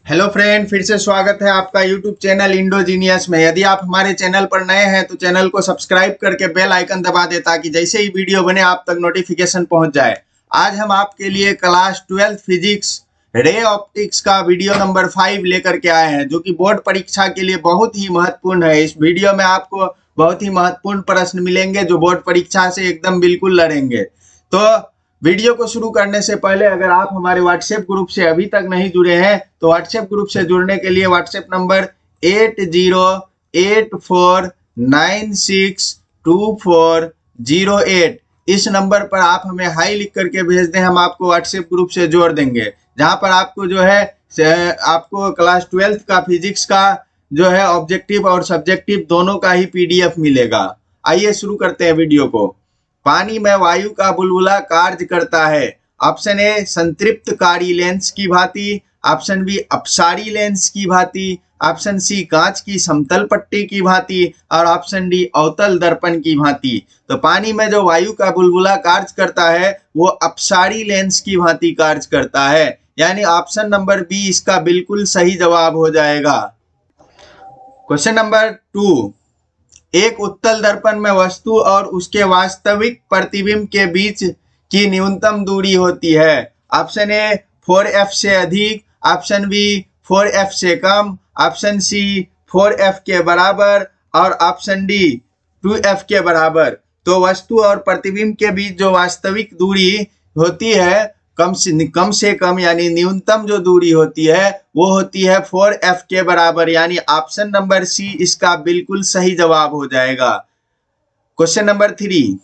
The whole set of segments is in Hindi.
हेलो फ्रेंड, फिर से स्वागत है आपका यूट्यूब चैनल इंडोजीनियस में। यदि आप हमारे चैनल पर नए हैं तो चैनल को सब्सक्राइब करके बेल आइकन दबा दें ताकि जैसे ही वीडियो बने आप तक नोटिफिकेशन पहुंच जाए। आज हम आपके लिए क्लास 12 फिजिक्स रे ऑप्टिक्स का वीडियो नंबर 5 लेकर के आए हैं, जो कि बोर्ड परीक्षा के लिए बहुत ही महत्वपूर्ण है। इस वीडियो में आपको बहुत ही महत्वपूर्ण प्रश्न मिलेंगे जो बोर्ड परीक्षा से एकदम बिल्कुल लड़ेंगे। तो वीडियो को शुरू करने से पहले अगर आप हमारे व्हाट्सएप ग्रुप से अभी तक नहीं जुड़े हैं तो व्हाट्सएप ग्रुप से जुड़ने के लिए व्हाट्सएप नंबर 8084962408 इस नंबर पर आप हमें हाई लिख करके भेज दें। हम आपको व्हाट्सएप ग्रुप से जोड़ देंगे, जहां पर आपको जो है आपको क्लास 12 का फिजिक्स का जो है ऑब्जेक्टिव और सब्जेक्टिव दोनों का ही पीडीएफ मिलेगा। आइए शुरू करते हैं वीडियो को। पानी में वायु का बुलबुला कार्य करता है। ऑप्शन ए संतृप्तकारी लेंस की भांति, ऑप्शन बी अपसारी लेंस की भांति, ऑप्शन सी कांच की समतल पट्टी की भांति और ऑप्शन डी अवतल दर्पण की भांति। तो पानी में जो वायु का बुलबुला कार्य करता है वो अपसारी लेंस की भांति कार्य करता है, यानी ऑप्शन नंबर बी इसका बिल्कुल सही जवाब हो जाएगा। क्वेश्चन नंबर 2, एक उत्तल दर्पण में वस्तु और उसके वास्तविक प्रतिबिंब के बीच की न्यूनतम दूरी होती है। ऑप्शन ए 4f से अधिक, ऑप्शन बी 4f से कम, ऑप्शन सी 4f के बराबर और ऑप्शन डी 2f के बराबर। तो वस्तु और प्रतिबिंब के बीच जो वास्तविक दूरी होती है कम से कम यानी न्यूनतम जो दूरी होती है वो होती है 4f के बराबर, यानी ऑप्शन नंबर सी इसका बिल्कुल सही जवाब हो जाएगा। क्वेश्चन नंबर 3,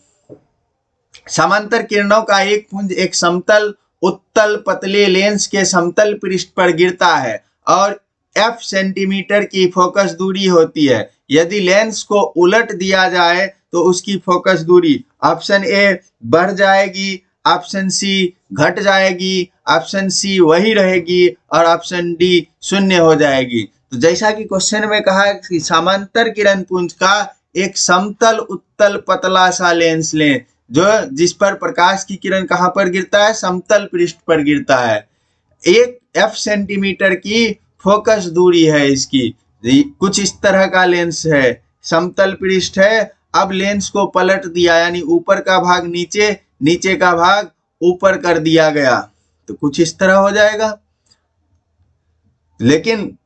समांतर किरणों का एक पुंज एक समतल उत्तल पतले लेंस के समतल पृष्ठ पर गिरता है और f सेंटीमीटर की फोकस दूरी होती है। यदि लेंस को उलट दिया जाए तो उसकी फोकस दूरी ऑप्शन ए बढ़ जाएगी, ऑप्शन सी घट जाएगी, ऑप्शन सी वही रहेगी और ऑप्शन डी शून्य हो जाएगी। तो जैसा कि क्वेश्चन में कहा कि समांतर किरण पुंज का एक समतल उत्तल पतला सा लेंस लें जो जिस पर प्रकाश की किरण कहां पर गिरता है, समतल पृष्ठ पर गिरता है। एक f सेंटीमीटर की फोकस दूरी है इसकी। कुछ इस तरह का लेंस है, समतल पृष्ठ है। अब लेंस को पलट दिया यानी ऊपर का भाग नीचे, नीचे का भाग ऊपर कर दिया गया तो कुछ इस तरह हो जाएगा। लेकिन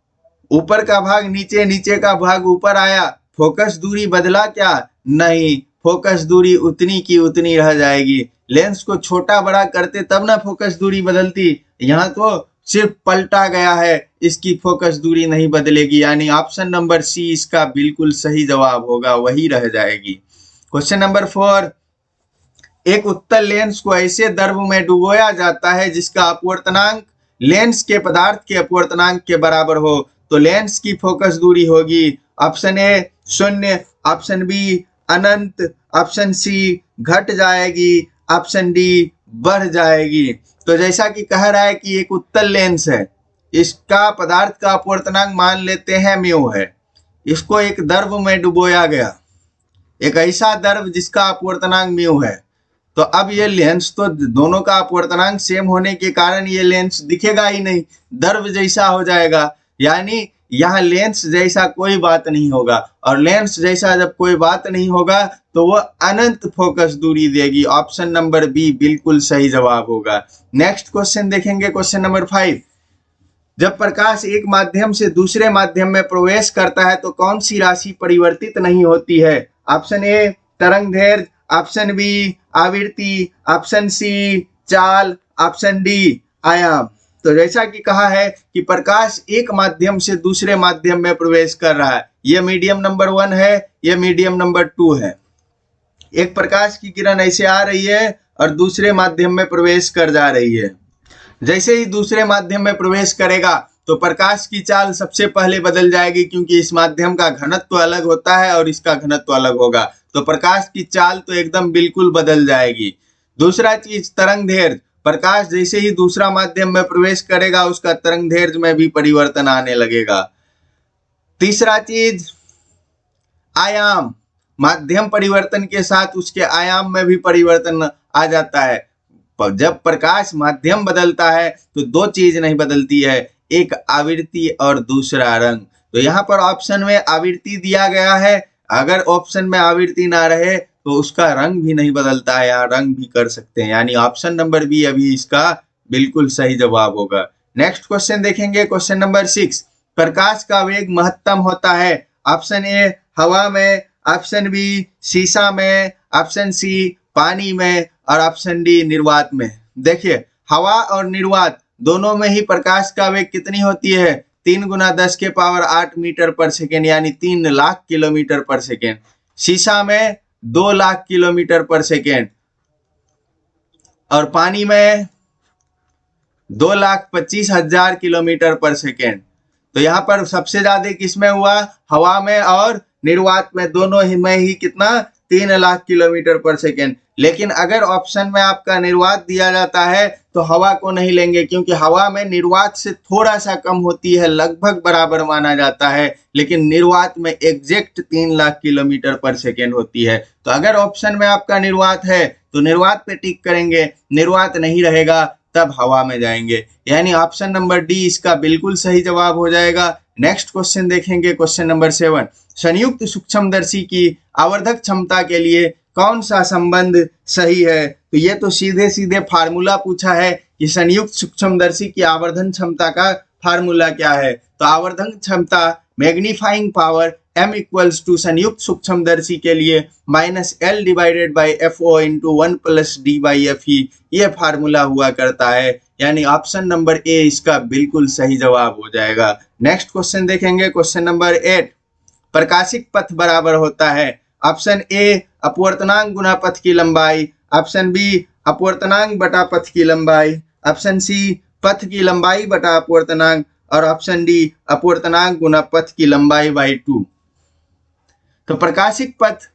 ऊपर का भाग नीचे, नीचे का भाग ऊपर आया, फोकस दूरी बदला क्या? नहीं, फोकस दूरी उतनी की उतनी रह जाएगी। लेंस को छोटा बड़ा करते तब ना फोकस दूरी बदलती, यहाँ तो सिर्फ पलटा गया है, इसकी फोकस दूरी नहीं बदलेगी, यानी ऑप्शन नंबर सी इसका बिल्कुल सही जवाब होगा, वही रह जाएगी। क्वेश्चन नंबर 4, एक उत्तल लेंस को ऐसे द्रव में डुबोया जाता है जिसका अपवर्तनांक लेंस के पदार्थ के अपवर्तनांक के बराबर हो, तो लेंस की फोकस दूरी होगी ऑप्शन ए 0, ऑप्शन बी अनंत, ऑप्शन सी घट जाएगी, ऑप्शन डी बढ़ जाएगी। तो जैसा कि कह रहा है कि एक उत्तल लेंस है, इसका पदार्थ का अपवर्तनांक मान लेते हैं म्यू है, इसको एक द्रव में डुबोया गया, एक ऐसा द्रव जिसका अपवर्तनांक म्यू है। तो अब ये लेंस तो दोनों का अपवर्तनांक सेम होने के कारण ये लेंस दिखेगा ही नहीं, द्रव जैसा हो जाएगा, यानी यहाँ लेंस जैसा कोई बात नहीं होगा। और लेंस जैसा जब कोई बात नहीं होगा तो वो अनंत फोकस दूरी देगी। ऑप्शन नंबर बी बिल्कुल सही जवाब होगा। नेक्स्ट क्वेश्चन देखेंगे, क्वेश्चन नंबर 5, जब प्रकाश एक माध्यम से दूसरे माध्यम में प्रवेश करता है तो कौन सी राशि परिवर्तित नहीं होती है? ऑप्शन ए तरंगदैर्घ्य, ऑप्शन बी आवृत्ति, ऑप्शन सी चाल, ऑप्शन डी आयाम। तो जैसा कि कहा है कि प्रकाश एक माध्यम से दूसरे माध्यम में प्रवेश कर रहा है, यह मीडियम नंबर 1 है, यह मीडियम नंबर 2 है। एक प्रकाश की किरण ऐसे आ रही है और दूसरे माध्यम में प्रवेश कर जा रही है। जैसे ही दूसरे माध्यम में प्रवेश करेगा तो प्रकाश की चाल सबसे पहले बदल जाएगी, क्योंकि इस माध्यम का घनत्व अलग होता है और इसका घनत्व अलग होगा, तो प्रकाश की चाल तो एकदम बिल्कुल बदल जाएगी। दूसरा चीज तरंगदैर्घ्य, प्रकाश जैसे ही दूसरा माध्यम में प्रवेश करेगा उसका तरंगदैर्घ्य में भी परिवर्तन आने लगेगा। तीसरा चीज आयाम, माध्यम परिवर्तन के साथ उसके आयाम में भी परिवर्तन आ जाता है। जब प्रकाश माध्यम बदलता है तो दो चीज नहीं बदलती है, एक आवृत्ति और दूसरा रंग। तो यहाँ पर ऑप्शन में आवृत्ति दिया गया है, अगर ऑप्शन में आवृत्ति ना रहे तो उसका रंग भी नहीं बदलता है, या रंग भी कर सकते हैं, यानी ऑप्शन नंबर बी अभी इसका बिल्कुल सही जवाब होगा। नेक्स्ट क्वेश्चन देखेंगे, क्वेश्चन नंबर 6। प्रकाश का वेग महत्तम होता है ऑप्शन ए हवा में, ऑप्शन बी शीशा में, ऑप्शन सी पानी में और ऑप्शन डी निर्वात में। देखिए हवा और निर्वात दोनों में ही प्रकाश का वेग कितनी होती है, 3 × 10⁸ मीटर पर सेकेंड, यानी 3 लाख किलोमीटर पर सेकेंड। शीशा में 2 लाख किलोमीटर पर सेकेंड और पानी में 2,25,000 किलोमीटर पर सेकेंड। तो यहाँ पर सबसे ज्यादा किसमें हुआ, हवा में और निर्वात में, दोनों ही में ही कितना, 3 लाख किलोमीटर पर सेकेंड। लेकिन अगर ऑप्शन में आपका निर्वात दिया जाता है तो हवा को नहीं लेंगे, क्योंकि हवा में निर्वात से थोड़ा सा कम होती है, लगभग बराबर माना जाता है, लेकिन निर्वात में एग्जैक्ट 3 लाख किलोमीटर पर सेकेंड होती है। तो अगर ऑप्शन में आपका निर्वात है तो निर्वात पे टिक करेंगे, निर्वात नहीं रहेगा तब हवा में जाएंगे, यानी ऑप्शन नंबर डी इसका बिल्कुल सही जवाब हो जाएगा। नेक्स्ट क्वेश्चन देखेंगे, क्वेश्चन नंबर 7। संयुक्त सूक्ष्मदर्शी की आवर्धक क्षमता के लिए कौन सा संबंध सही है। तो ये तो सीधे सीधे फार्मूला पूछा है कि संयुक्त सूक्ष्मदर्शी की आवर्धन क्षमता का फार्मूला क्या है। तो आवर्धन क्षमता magnifying power m equals to संयुक्त सूक्ष्मदर्शी के लिए -L/FO × 1 + D/FE, ये फार्मूला हुआ करता है, यानी ऑप्शन नंबर ए इसका बिल्कुल सही जवाब हो जाएगा। नेक्स्ट क्वेश्चन देखेंगे, क्वेश्चन नंबर 8। प्रकाशिक पथ बराबर होता है ऑप्शन ए अपवर्तनांक गुना पथ की लंबाई, ऑप्शन बी अपवर्तनांक बटा पथ की लंबाई, ऑप्शन सी पथ की लंबाई बटा अपवर्तनांक और ऑप्शन डी अपवर्तनांक गुना पथ की लंबाई बाई 2। तो प्रकाशिक पथ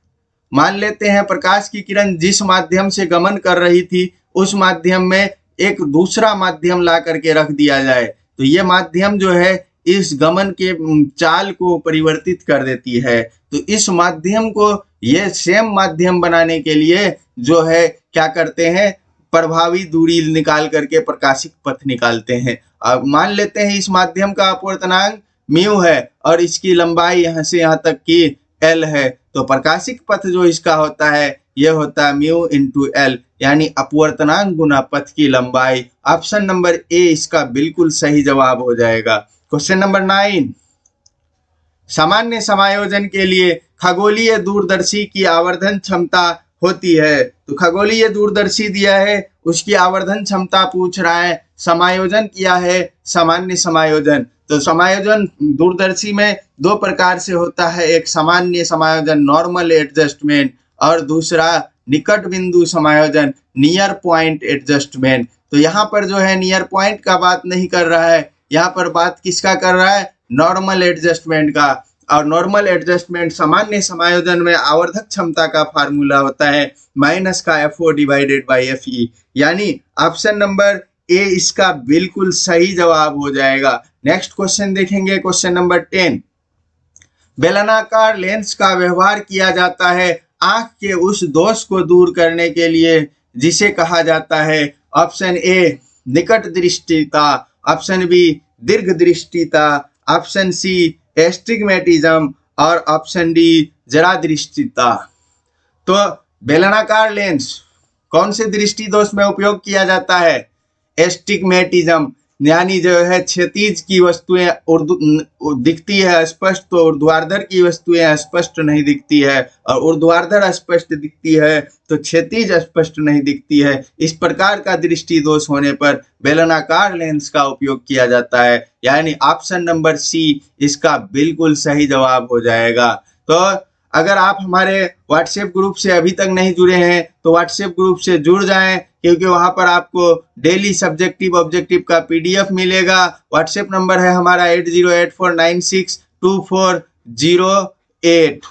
मान लेते हैं प्रकाश की किरण जिस माध्यम से गमन कर रही थी उस माध्यम में एक दूसरा माध्यम ला करके रख दिया जाए, तो ये माध्यम जो है इस गमन के चाल को परिवर्तित कर देती है। तो इस माध्यम को ये सेम माध्यम बनाने के लिए जो है क्या करते हैं, प्रभावी दूरी निकाल करके प्रकाशिक पथ निकालते हैं। अब मान लेते हैं इस माध्यम का अपवर्तनांक म्यू है और इसकी लंबाई यहाँ से यहाँ तक की एल है, तो प्रकाशिक पथ जो इसका होता है यह होता है म्यू × एल, यानी अपवर्तनांक गुना पथ की लंबाई। ऑप्शन नंबर ए इसका बिल्कुल सही जवाब हो जाएगा। Question number 9। सामान्य समायोजन के लिए खगोलीय दूरदर्शी की आवर्धन क्षमता होती है। तो खगोलीय दूरदर्शी दिया है, उसकी आवर्धन क्षमता पूछ रहा है, समायोजन किया है सामान्य समायोजन। तो समायोजन दूरदर्शी में 2 प्रकार से होता है, एक सामान्य समायोजन नॉर्मल एडजस्टमेंट और दूसरा निकट बिंदु समायोजन नियर पॉइंट एडजस्टमेंट। तो यहाँ पर जो है नियर पॉइंट का बात नहीं कर रहा है, यहाँ पर बात किसका कर रहा है, नॉर्मल एडजस्टमेंट का। और नॉर्मल एडजस्टमेंट सामान्य समायोजन में आवर्धक क्षमता का फार्मूला होता है -FO/FE, यानी ऑप्शन नंबर ए इसका बिल्कुल सही जवाब हो जाएगा। नेक्स्ट क्वेश्चन देखेंगे, क्वेश्चन नंबर 10। बेलनाकार लेंस का व्यवहार किया जाता है आंख के उस दोष को दूर करने के लिए जिसे कहा जाता है ऑप्शन ए निकट दृष्टिता, ऑप्शन बी दीर्घ दृष्टिता, ऑप्शन सी एस्टिग्मेटिज्म और ऑप्शन डी जरा दृष्टिता। तो बेलनाकार लेंस कौन से दृष्टि दोष में उपयोग किया जाता है, एस्टिग्मेटिज्म, यानी जो है क्षैतिज की वस्तुएं दिखती है स्पष्ट, तो ऊर्ध्वाधर की वस्तुएं स्पष्ट नहीं दिखती है, और ऊर्ध्वाधर स्पष्ट दिखती है तो क्षैतिज स्पष्ट नहीं दिखती है। इस प्रकार का दृष्टि दोष होने पर बेलनाकार लेंस का उपयोग किया जाता है, यानी ऑप्शन नंबर सी इसका बिल्कुल सही जवाब हो जाएगा। तो अगर आप हमारे व्हाट्सएप ग्रुप से अभी तक नहीं जुड़े हैं तो व्हाट्सएप ग्रुप से जुड़ जाएं, क्योंकि वहां पर आपको डेली सब्जेक्टिव ऑब्जेक्टिव का PDF मिलेगा। व्हाट्सएप नंबर है हमारा 8084962408।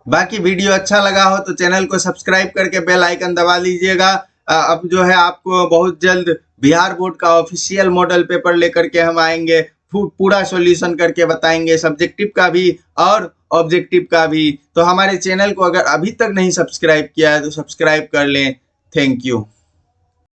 बाकी वीडियो अच्छा लगा हो तो चैनल को सब्सक्राइब करके बेल आइकन दबा लीजिएगा। अब जो है आपको बहुत जल्द बिहार बोर्ड का ऑफिशियल मॉडल पेपर लेकर के हम आएंगे, पूरा सॉल्यूशन करके बताएंगे, सब्जेक्टिव का भी और ऑब्जेक्टिव का भी। तो हमारे चैनल को अगर अभी तक नहीं सब्सक्राइब किया है तो सब्सक्राइब कर लें। Thank you.